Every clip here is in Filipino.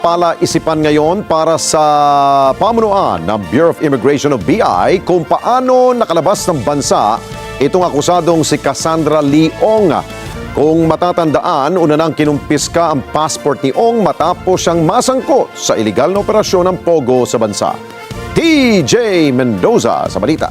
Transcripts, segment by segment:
Palaisipan ngayon para sa pamunuan ng Bureau of Immigration o BI kung paano nakalabas ng bansa itong akusadong si Cassandra Leong. Kung matatandaan, una nang kinumpiska ang passport ni Ong matapos siyang masangkot sa iligal na operasyon ng Pogo sa bansa. TJ Mendoza sa balita.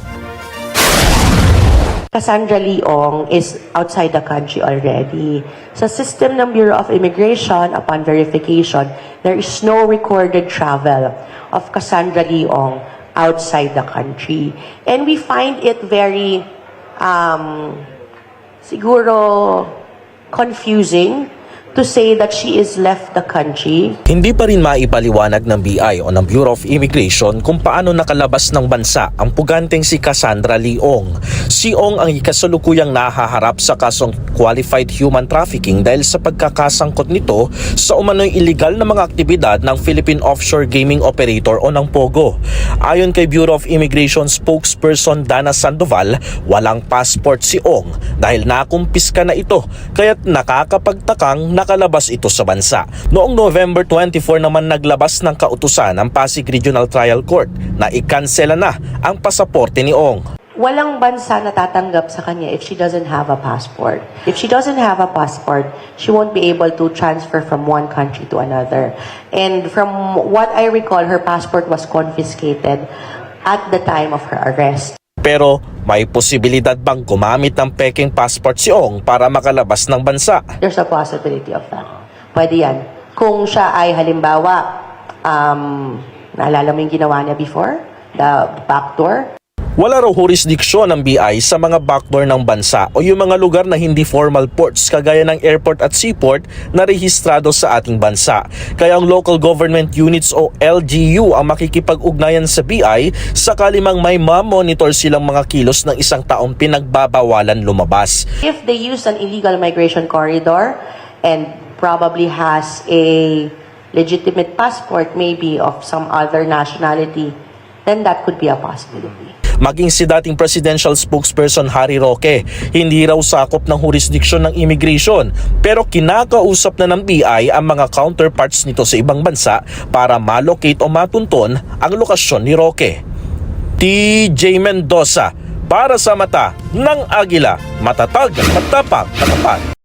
Cassandra Leong is outside the country already. Sa system ng Bureau of Immigration, upon verification, there is no recorded travel of Cassandra Leong outside the country. And we find it very, siguro, confusing to say that she is left the country. Hindi pa rin maipaliwanag ng BI o ng Bureau of Immigration kung paano nakalabas ng bansa ang puganteng si Cassandra Leong. Si Ong ang ikasalukuyang nahaharap sa kasong qualified human trafficking dahil sa pagkakasangkot nito sa umano'y illegal na mga aktibidad ng Philippine Offshore Gaming Operator o ng POGO. Ayon kay Bureau of Immigration spokesperson Dana Sandoval, walang passport si Ong dahil nakumpiska na ito kaya't nakakapagtakang nakalabas ito sa bansa. Noong November 24 naman naglabas ng kautusan ang Pasig Regional Trial Court na ikansela na ang pasaporte ni Ong. Walang bansa na tatanggap sa kanya if she doesn't have a passport. If she doesn't have a passport, she won't be able to transfer from one country to another. And from what I recall, her passport was confiscated at the time of her arrest. Pero may posibilidad bang gumamit ng peking passport si Ong para makalabas ng bansa? There's a possibility of that. Pwede yan. Kung siya ay halimbawa, naalala mo yung ginawa niya before? The backdoor? Wala raw jurisdiksyon ng BI sa mga backdoor ng bansa o yung mga lugar na hindi formal ports kagaya ng airport at seaport na rehistrado sa ating bansa. Kaya ang local government units o LGU ang makikipag-ugnayan sa BI sakali mang may ma-monitor silang mga kilos ng isang taong pinagbabawalan lumabas. If they use an illegal migration corridor and probably has a legitimate passport maybe of some other nationality, then that could be a possibility. Maging si dating presidential spokesperson Harry Roque, hindi raw sakop ng jurisdiksyon ng immigration pero kinakausap na ng BI ang mga counterparts nito sa ibang bansa para malocate o matunton ang lokasyon ni Roque. TJ Mendoza para sa mata ng Agila, matatag, matapang, matapat.